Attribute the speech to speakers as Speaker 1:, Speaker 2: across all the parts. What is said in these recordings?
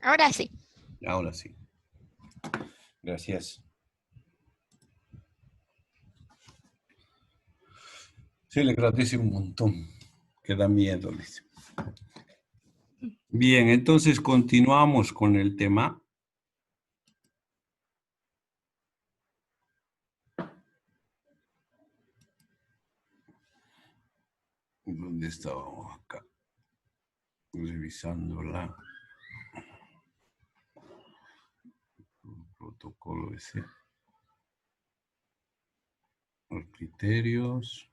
Speaker 1: Ahora sí.
Speaker 2: Ahora sí. Gracias. Sí, le agradece un montón. Que da miedo, dice. Bien, entonces continuamos con el tema. ¿Dónde estábamos acá? Revisándola. El protocolo ese. Los criterios.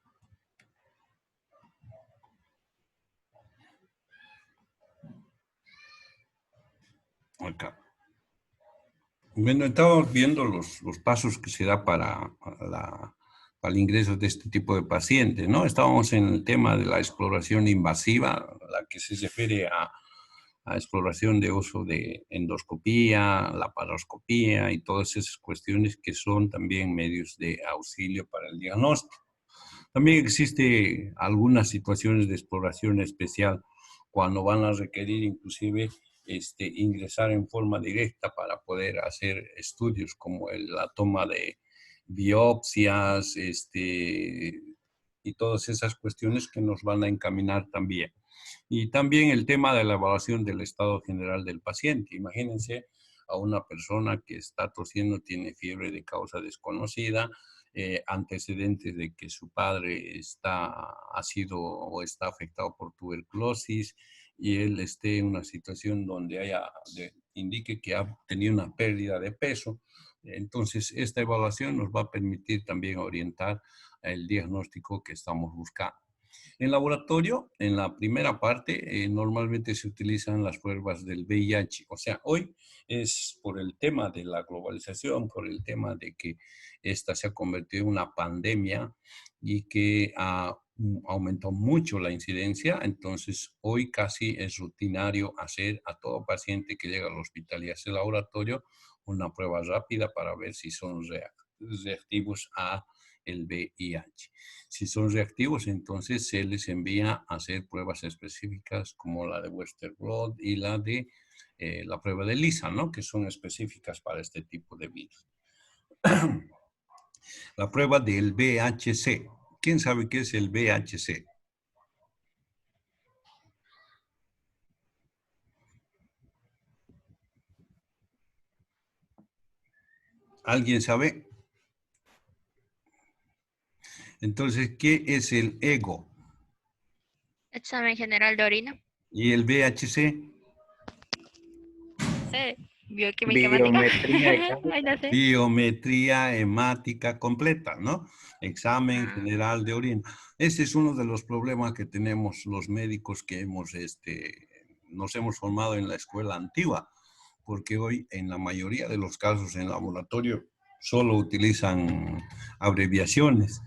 Speaker 2: Acá. Bueno, estábamos viendo los pasos que se da para el ingreso de este tipo de pacientes, ¿no? Estábamos en el tema de la exploración invasiva, la que se refiere a exploración de uso de endoscopía, laparoscopía y todas esas cuestiones que son también medios de auxilio para el diagnóstico. También existe algunas situaciones de exploración especial cuando van a requerir inclusive ingresar en forma directa para poder hacer estudios como la toma de biopsias y todas esas cuestiones que nos van a encaminar también. Y también el tema de la evaluación del estado general del paciente. Imagínense a una persona que está tosiendo, tiene fiebre de causa desconocida, antecedentes de que su padre ha sido o está afectado por tuberculosis y él esté en una situación donde indique que ha tenido una pérdida de peso. Entonces, esta evaluación nos va a permitir también orientar el diagnóstico que estamos buscando. En laboratorio, en la primera parte, normalmente se utilizan las pruebas del VIH. O sea, hoy es por el tema de la globalización, por el tema de que esta se ha convertido en una pandemia y que ha aumentado mucho la incidencia. Entonces, hoy casi es rutinario hacer a todo paciente que llega al hospital y hace laboratorio una prueba rápida para ver si son reactivos a el VIH. Si son reactivos, entonces se les envía a hacer pruebas específicas como la de Western Blot y la de la prueba de ELISA, ¿no? Que son específicas para este tipo de virus. La prueba del VHC. ¿Quién sabe qué es el VHC? ¿Alguien sabe? Entonces, ¿qué es el EGO?
Speaker 1: Examen general de orina.
Speaker 2: ¿Y el VHC?
Speaker 1: Sí. Bioquímica hemática.
Speaker 3: Biometría
Speaker 1: Ay, no sé.
Speaker 2: Biometría hemática completa, ¿no? Examen
Speaker 1: Ah,
Speaker 2: general de orina. Ese es uno de los problemas que tenemos los médicos que nos hemos formado en la escuela antigua, porque hoy en la mayoría de los casos en laboratorio solo utilizan abreviaciones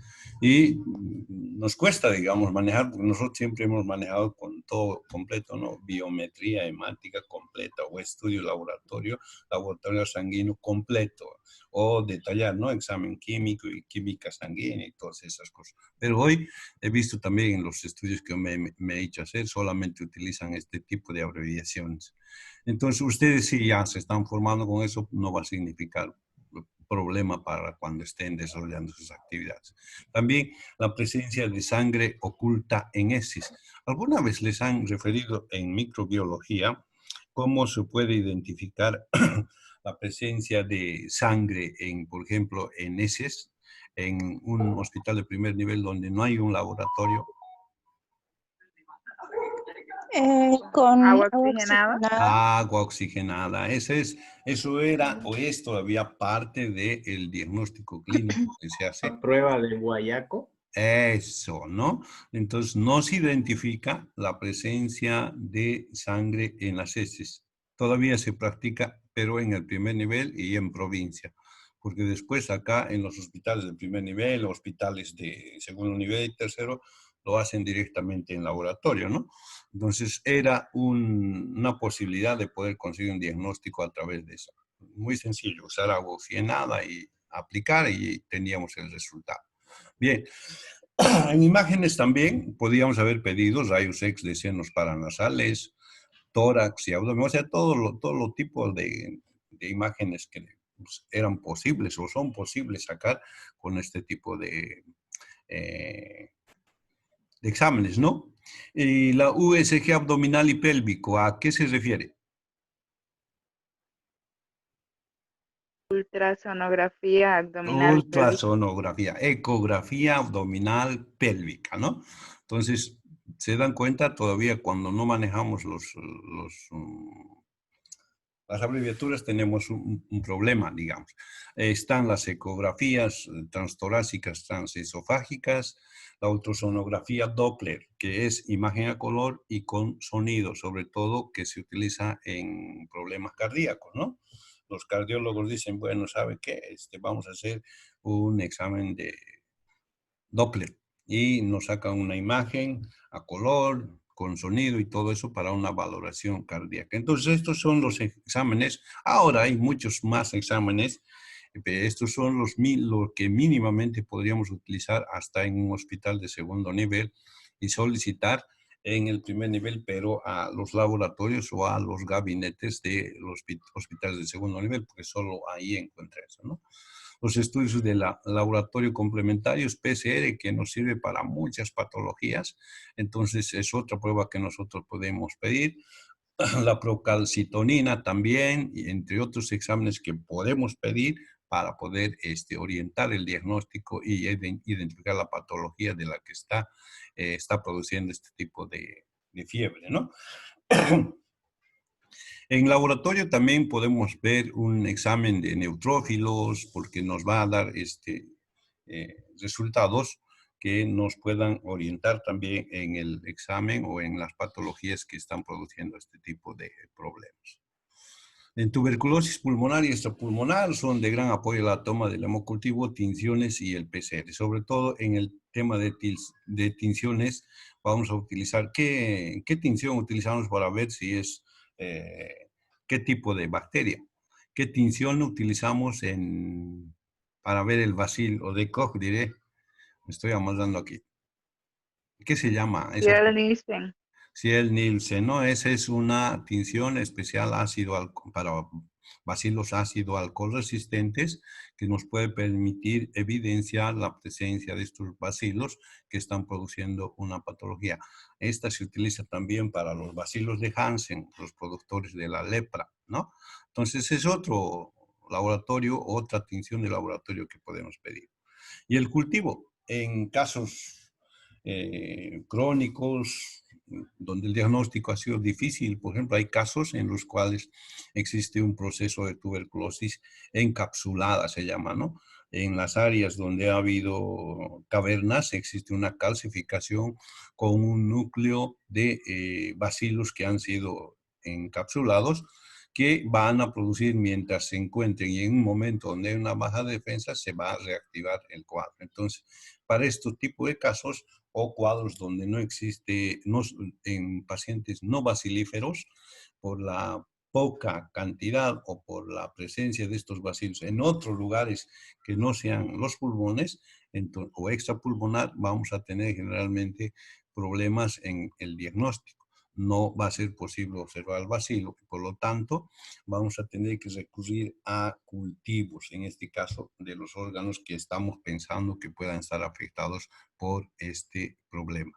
Speaker 2: y nos cuesta, digamos, manejar, porque nosotros siempre hemos manejado con todo completo, ¿no? Biometría hemática completa o estudio laboratorio sanguíneo completo o detallar, ¿no? Examen químico y química sanguínea y todas esas cosas. Pero hoy he visto también en los estudios que me he hecho hacer, solamente utilizan este tipo de abreviaciones. Entonces, ustedes si ya se están formando con eso, no va a significar problema para cuando estén desarrollando sus actividades. También la presencia de sangre oculta en heces. ¿Alguna vez les han referido en microbiología cómo se puede identificar la presencia de sangre por ejemplo, en heces, en un hospital de primer nivel donde no hay un laboratorio?
Speaker 4: Con
Speaker 3: agua
Speaker 4: agua
Speaker 3: oxigenada.
Speaker 4: oxigenada.
Speaker 2: Agua oxigenada. Eso era o es todavía parte del diagnóstico clínico que se hace.
Speaker 3: La prueba de guayaco.
Speaker 2: Eso, ¿no? Entonces, no se identifica la presencia de sangre en las heces. Todavía se practica, pero en el primer nivel y en provincia. Porque después acá en los hospitales de primer nivel, hospitales de segundo nivel y tercero, lo hacen directamente en laboratorio, ¿no? Entonces, era una posibilidad de poder conseguir un diagnóstico a través de eso. Muy sencillo, usar agua oxigenada y aplicar y teníamos el resultado. Bien, en imágenes también podíamos haber pedido rayos X de senos paranasales, tórax y abdomen, o sea, todos los tipos de imágenes que pues, eran posibles o son posibles sacar con este tipo de exámenes, ¿no? Y la USG abdominal y pélvico, ¿a qué se refiere?
Speaker 3: Ultrasonografía abdominal pélvica.
Speaker 2: Ultrasonografía, ecografía abdominal pélvica, ¿no? Entonces, se dan cuenta todavía cuando no manejamos las abreviaturas tenemos un problema, digamos. Están las ecografías transtorácicas, transesofágicas, la ultrasonografía Doppler, que es imagen a color y con sonido, sobre todo que se utiliza en problemas cardíacos, ¿no? Los cardiólogos dicen, bueno, ¿sabe qué? Vamos a hacer un examen de Doppler y nos sacan una imagen a color, con sonido y todo eso para una valoración cardíaca. Entonces, estos son los exámenes. Ahora hay muchos más exámenes. Estos son los que mínimamente podríamos utilizar hasta en un hospital de segundo nivel y solicitar en el primer nivel, pero a los laboratorios o a los gabinetes de los hospitales de segundo nivel, porque solo ahí encuentra eso, ¿no? Los estudios de laboratorio complementarios, PCR, que nos sirve para muchas patologías. Entonces, es otra prueba que nosotros podemos pedir. La procalcitonina también, y entre otros exámenes que podemos pedir para poder orientar el diagnóstico y identificar la patología de la que está produciendo este tipo de fiebre, ¿no? En laboratorio también podemos ver un examen de neutrófilos porque nos va a dar resultados que nos puedan orientar también en el examen o en las patologías que están produciendo este tipo de problemas. En tuberculosis pulmonar y extrapulmonar son de gran apoyo la toma del hemocultivo, tinciones y el PCR. Sobre todo en el tema de tinciones vamos a utilizar, ¿qué tinción utilizamos para ver si es, qué tipo de bacteria? ¿Qué tinción utilizamos para ver el bacil o de Koch, diré? Me estoy amoldando aquí. ¿Qué se llama?
Speaker 3: Nielsen.
Speaker 2: Ciel-Nielsen, ¿no? Esa es una tinción especial para bacilos ácido alcohol resistentes que nos puede permitir evidenciar la presencia de estos bacilos que están produciendo una patología. Esta se utiliza también para los bacilos de Hansen, los productores de la lepra, ¿no? Entonces es otro laboratorio, otra tinción de laboratorio que podemos pedir. Y el cultivo, en casos crónicos, donde el diagnóstico ha sido difícil. Por ejemplo, hay casos en los cuales existe un proceso de tuberculosis encapsulada, se llama, ¿no? En las áreas donde ha habido cavernas existe una calcificación con un núcleo de bacilos que han sido encapsulados que van a producir mientras se encuentren y en un momento donde hay una baja defensa se va a reactivar el cuadro. Entonces, para este tipo de casos o cuadros donde no existe, en pacientes no bacilíferos, por la poca cantidad o por la presencia de estos bacilos en otros lugares que no sean los pulmones o extrapulmonar, vamos a tener generalmente problemas en el diagnóstico. No va a ser posible observar el bacilo, por lo tanto, vamos a tener que recurrir a cultivos, en este caso, de los órganos que estamos pensando que puedan estar afectados por este problema.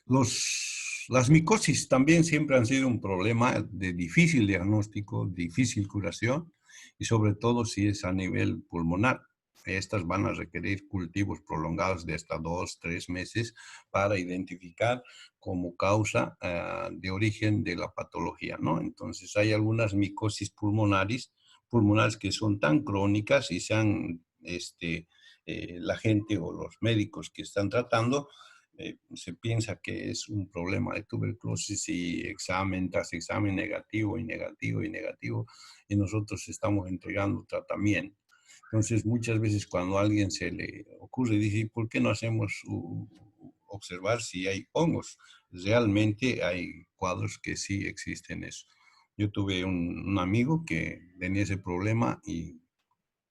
Speaker 2: Las micosis también siempre han sido un problema de difícil diagnóstico, difícil curación, y sobre todo si es a nivel pulmonar. Estas van a requerir cultivos prolongados de hasta 2, 3 meses para identificar como causa de origen de la patología, ¿no? Entonces hay algunas micosis pulmonares que son tan crónicas y la gente o los médicos que están tratando se piensa que es un problema de tuberculosis y examen tras examen negativo y negativo y negativo, y nosotros estamos entregando tratamiento. Entonces, muchas veces cuando a alguien se le ocurre, dice, ¿por qué no hacemos observar si hay hongos? Realmente hay cuadros que sí existen eso. Yo tuve un amigo que tenía ese problema y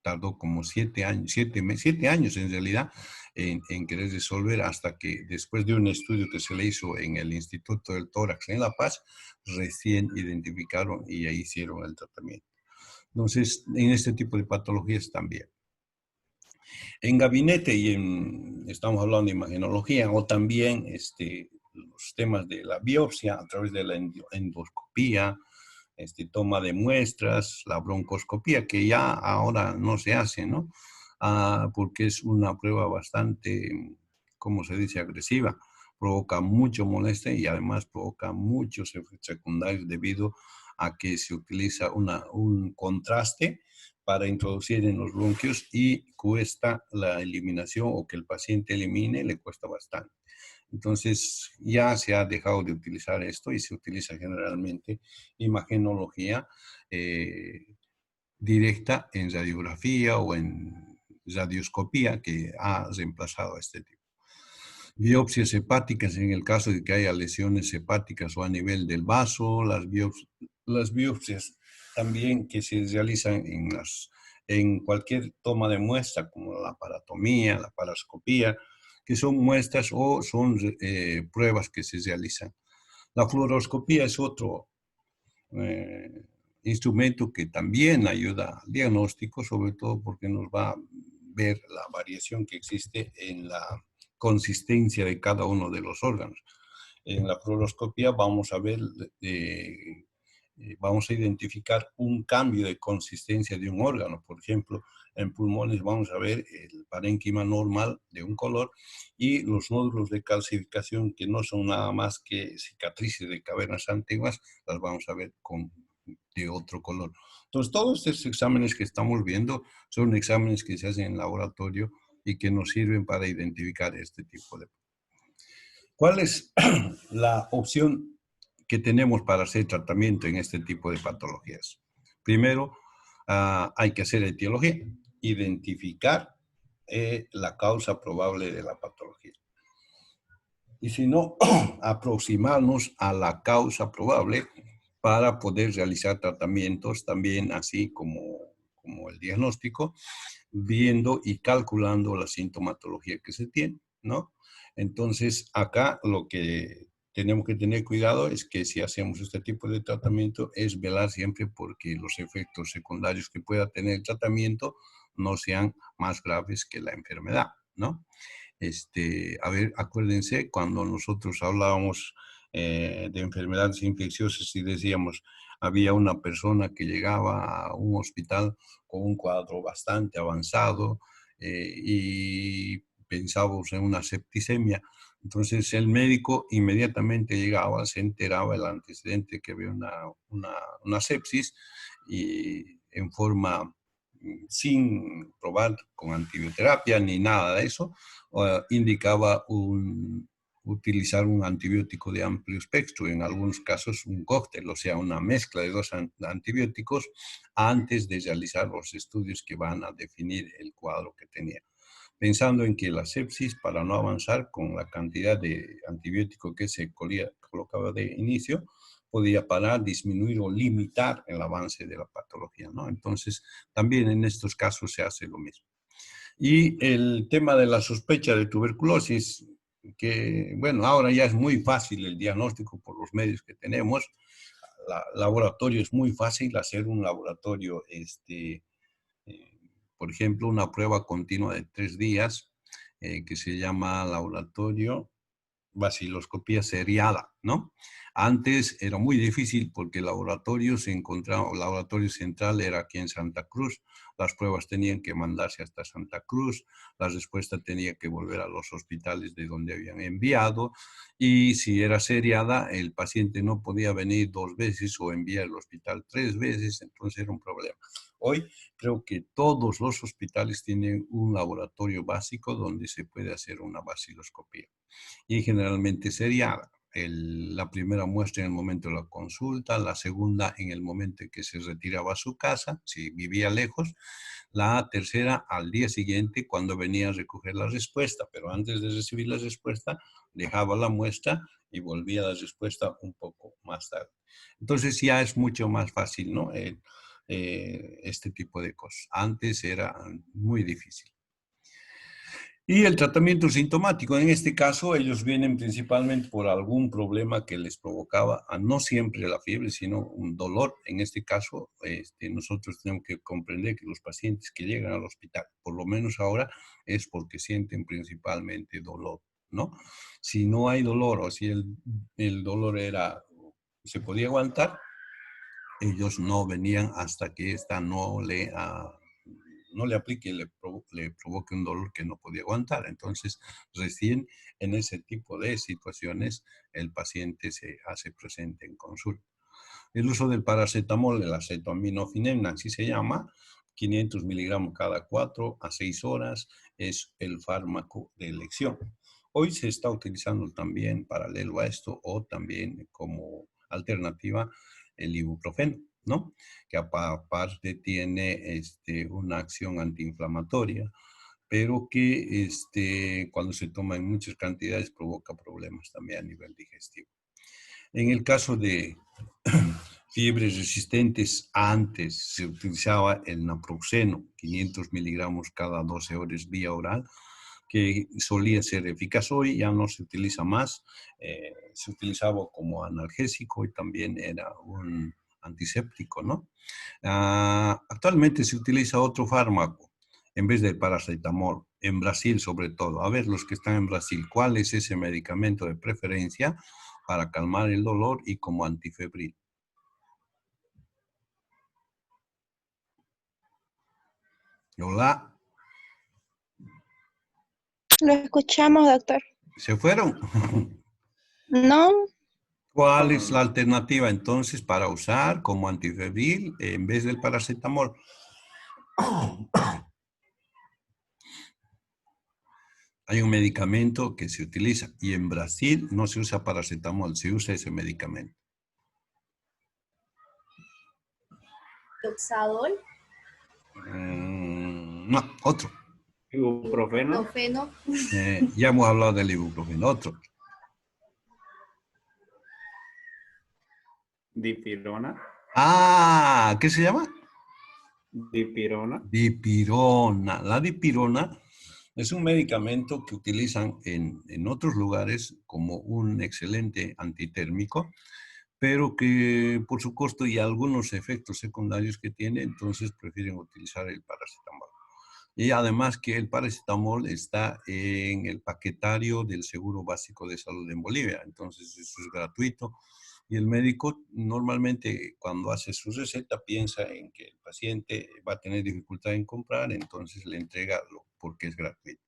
Speaker 2: tardó como 7 años, 7 años en realidad en querer resolver, hasta que después de un estudio que se le hizo en el Instituto del Tórax en La Paz, recién identificaron y ahí hicieron el tratamiento. Entonces, en este tipo de patologías también. En gabinete estamos hablando de imagenología, o también los temas de la biopsia a través de la endoscopía, toma de muestras, la broncoscopía, que ya ahora no se hace, ¿no? Porque es una prueba bastante, ¿cómo se dice?, agresiva. Provoca mucho molestia y además provoca muchos efectos secundarios debido a que se utiliza un contraste para introducir en los bronquios y cuesta la eliminación, o que el paciente elimine, le cuesta bastante. Entonces ya se ha dejado de utilizar esto y se utiliza generalmente imagenología directa en radiografía o en radioscopía, que ha reemplazado a este tipo. Biopsias hepáticas en el caso de que haya lesiones hepáticas o a nivel del vaso, las biopsias también que se realizan en cualquier toma de muestra, como la paratomía, la paroscopía, que son muestras o son pruebas que se realizan. La fluoroscopía es otro instrumento que también ayuda al diagnóstico, sobre todo porque nos va a ver la variación que existe en la consistencia de cada uno de los órganos. En la fluoroscopía vamos a ver, vamos a identificar un cambio de consistencia de un órgano. Por ejemplo, en pulmones vamos a ver el parénquima normal de un color y los nódulos de calcificación, que no son nada más que cicatrices de cavernas antiguas, las vamos a ver de otro color. Entonces, todos estos exámenes que estamos viendo son exámenes que se hacen en laboratorio y que nos sirven para identificar este tipo de... ¿Cuál es la opción que tenemos para hacer tratamiento en este tipo de patologías? Primero, hay que hacer etiología, identificar la causa probable de la patología. Y si no, aproximarnos a la causa probable para poder realizar tratamientos también, así como el diagnóstico, viendo y calculando la sintomatología que se tiene, ¿no? Entonces, acá lo que tenemos que tener cuidado es que si hacemos este tipo de tratamiento, es velar siempre porque los efectos secundarios que pueda tener el tratamiento no sean más graves que la enfermedad, ¿no? A ver, acuérdense, cuando nosotros hablábamos de enfermedades infecciosas y decíamos, había una persona que llegaba a un hospital con un cuadro bastante avanzado y pensábamos en una septicemia. Entonces el médico inmediatamente llegaba, se enteraba el antecedente que había una sepsis, y en forma sin probar con antibioterapia ni nada de eso, indicaba utilizar un antibiótico de amplio espectro, en algunos casos un cóctel, o sea, una mezcla de dos antibióticos antes de realizar los estudios que van a definir el cuadro que tenía. Pensando en que la sepsis, para no avanzar con la cantidad de antibiótico que se colocaba de inicio, podía parar, disminuir o limitar el avance de la patología, ¿no? Entonces, también en estos casos se hace lo mismo. Y el tema de la sospecha de tuberculosis, que, bueno, ahora ya es muy fácil el diagnóstico por los medios que tenemos. Laboratorio es muy fácil hacer un laboratorio, por ejemplo, una prueba continua de 3 días, que se llama laboratorio baciloscopía seriada, ¿no? Antes era muy difícil porque el laboratorio el laboratorio central era aquí en Santa Cruz, las pruebas tenían que mandarse hasta Santa Cruz, la respuesta tenía que volver a los hospitales de donde habían enviado, y si era seriada, el paciente no podía venir 2 veces o enviar al hospital 3 veces, entonces era un problema. Hoy creo que todos los hospitales tienen un laboratorio básico donde se puede hacer una baciloscopía, y generalmente seriada. La primera muestra en el momento de la consulta, la segunda en el momento en que se retiraba a su casa, si vivía lejos, la tercera al día siguiente cuando venía a recoger la respuesta, pero antes de recibir la respuesta dejaba la muestra y volvía a la respuesta un poco más tarde. Entonces ya es mucho más fácil, ¿no? este tipo de cosas. Antes era muy difícil. Y el tratamiento sintomático, en este caso, ellos vienen principalmente por algún problema que les provocaba, no siempre la fiebre, sino un dolor. En este caso, nosotros tenemos que comprender que los pacientes que llegan al hospital, por lo menos ahora, es porque sienten principalmente dolor, ¿no? Si no hay dolor o si el dolor se podía aguantar, ellos no venían hasta que esta no le aplique y le provoque un dolor que no podía aguantar. Entonces, recién en ese tipo de situaciones, el paciente se hace presente en consulta. El uso del paracetamol, el acetaminofén, así se llama, 500 miligramos cada 4 a 6 horas, es el fármaco de elección. Hoy se está utilizando también paralelo a esto o también como alternativa el ibuprofeno, ¿no? Que aparte tiene una acción antiinflamatoria, pero que cuando se toma en muchas cantidades provoca problemas también a nivel digestivo. En el caso de fiebres resistentes, antes se utilizaba el naproxeno, 500 miligramos cada 12 horas vía oral, que solía ser eficaz. Hoy ya no se utiliza más, se utilizaba como analgésico y también era un antiséptico, ¿no? Actualmente se utiliza otro fármaco en vez del paracetamol, en Brasil sobre todo. A ver, los que están en Brasil, ¿cuál es ese medicamento de preferencia para calmar el dolor y como antifebril? Hola,
Speaker 4: Lo escuchamos, doctor.
Speaker 2: ¿se fueron?
Speaker 4: No,
Speaker 2: ¿Cuál es la alternativa entonces para usar como antifebril en vez del paracetamol? Hay un medicamento que se utiliza y en Brasil no se usa paracetamol, se usa ese medicamento.
Speaker 5: Doxadol.
Speaker 2: No, otro.
Speaker 6: Ibuprofeno.
Speaker 2: Ya hemos hablado del ibuprofeno, otro.
Speaker 6: Dipirona.
Speaker 2: ¿Qué se llama?
Speaker 6: Dipirona.
Speaker 2: Dipirona. La dipirona es un medicamento que utilizan en otros lugares como un excelente antitérmico, pero que por su costo y algunos efectos secundarios que tiene, entonces prefieren utilizar el paracetamol. Y además que el paracetamol está en el paquetario del Seguro Básico de Salud en Bolivia, entonces eso es gratuito. Y el médico normalmente cuando hace su receta piensa en que el paciente va a tener dificultad en comprar, entonces le entrega porque es gratuito.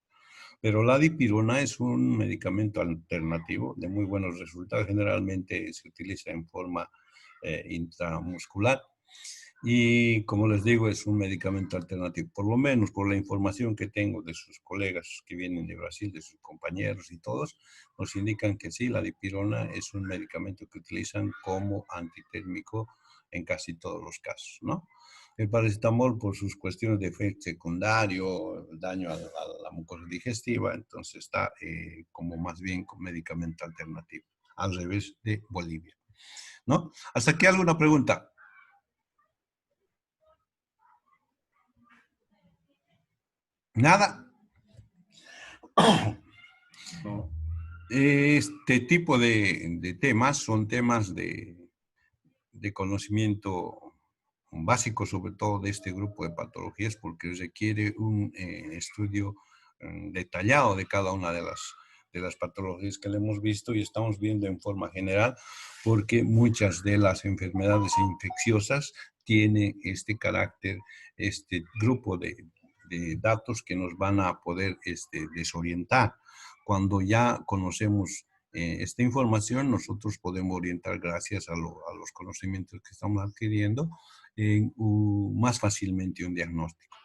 Speaker 2: Pero la dipirona es un medicamento alternativo de muy buenos resultados. Generalmente se utiliza en forma intramuscular. Y como les digo, es un medicamento alternativo. Por lo menos por la información que tengo de sus colegas que vienen de Brasil, de sus compañeros y todos, nos indican que sí, la dipirona es un medicamento que utilizan como antitérmico en casi todos los casos, ¿no? El paracetamol, por sus cuestiones de efecto secundario, daño a la mucosa digestiva, entonces está como más bien con medicamento alternativo, al revés de Bolivia, ¿no? ¿Hasta aquí alguna pregunta? Nada.
Speaker 6: No.
Speaker 2: Este tipo de temas son temas de conocimiento básico, sobre todo de este grupo de patologías, porque requiere un estudio detallado de cada una de las patologías que le hemos visto y estamos viendo en forma general, porque muchas de las enfermedades infecciosas tienen este carácter, este grupo de datos que nos van a poder desorientar. Cuando ya conocemos esta información, nosotros podemos orientar gracias a los conocimientos que estamos adquiriendo más fácilmente un diagnóstico.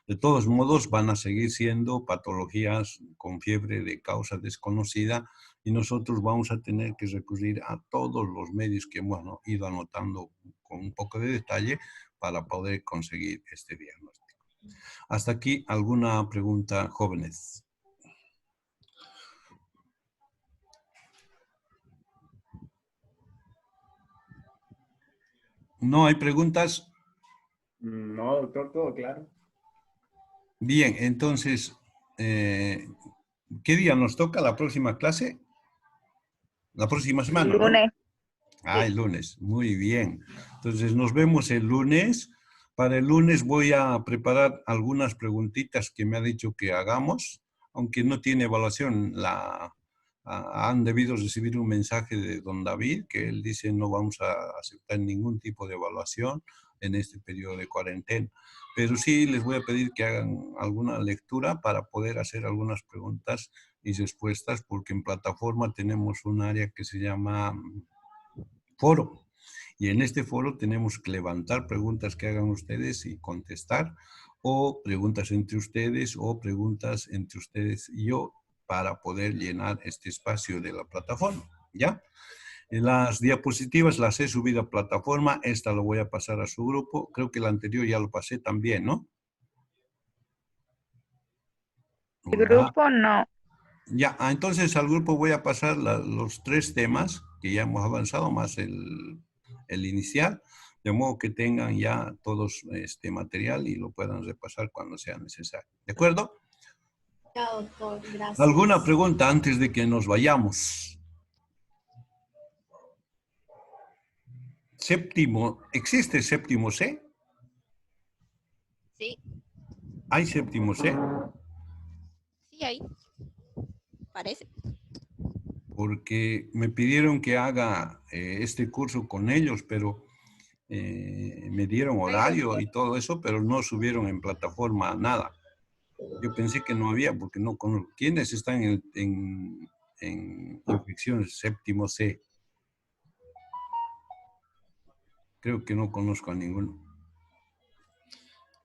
Speaker 2: De todos modos, van a seguir siendo patologías con fiebre de causa desconocida y nosotros vamos a tener que recurrir a todos los medios que hemos ido anotando con un poco de detalle para poder conseguir este diagnóstico. Hasta aquí, ¿alguna pregunta, jóvenes? ¿No hay preguntas?
Speaker 6: No, doctor, todo claro.
Speaker 2: Bien, entonces, ¿qué día nos toca la próxima clase? La próxima semana, ¿no?
Speaker 3: Lunes.
Speaker 2: Ah, el lunes. Muy bien. Entonces, nos vemos el lunes. Para el lunes voy a preparar algunas preguntitas que me ha dicho que hagamos, aunque no tiene evaluación. Han debido recibir un mensaje de don David que él dice no vamos a aceptar ningún tipo de evaluación en este periodo de cuarentena. Pero sí les voy a pedir que hagan alguna lectura para poder hacer algunas preguntas y respuestas, porque en plataforma tenemos un área que se llama foro. Y en este foro tenemos que levantar preguntas que hagan ustedes y contestar, o preguntas entre ustedes, o preguntas entre ustedes y yo, para poder llenar este espacio de la plataforma, ¿ya? Las diapositivas las he subido a plataforma, esta lo voy a pasar a su grupo, creo que la anterior ya lo pasé también, ¿no?
Speaker 3: El grupo no.
Speaker 2: Ya, entonces al grupo voy a pasar los 3 temas que ya hemos avanzado, más el inicial, de modo que tengan ya todos este material y lo puedan repasar cuando sea necesario. ¿De acuerdo?
Speaker 5: Ya, doctor, gracias.
Speaker 2: ¿Alguna pregunta antes de que nos vayamos? Séptimo, ¿existe séptimo C?
Speaker 1: Sí,
Speaker 2: ¿Hay séptimo C?
Speaker 1: sí, ahí. Parece.
Speaker 2: Porque me pidieron que haga este curso con ellos, pero me dieron horario y todo eso, pero no subieron en plataforma nada. Yo pensé que no había, porque no conozco. ¿Quiénes están en infecciones séptimo C? Creo que no conozco a ninguno.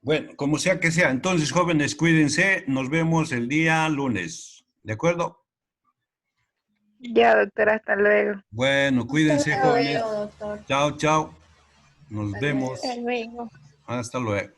Speaker 2: Bueno, como sea que sea. Entonces, jóvenes, cuídense. Nos vemos el día lunes. ¿De acuerdo?
Speaker 3: Ya, doctor, hasta luego.
Speaker 2: Bueno, cuídense,
Speaker 5: Hasta
Speaker 2: jóvenes.
Speaker 5: luego, doctor.
Speaker 2: Chao, chao. Nos
Speaker 5: Hasta
Speaker 2: vemos.
Speaker 5: luego.
Speaker 4: Hasta luego.
Speaker 2: Hasta luego.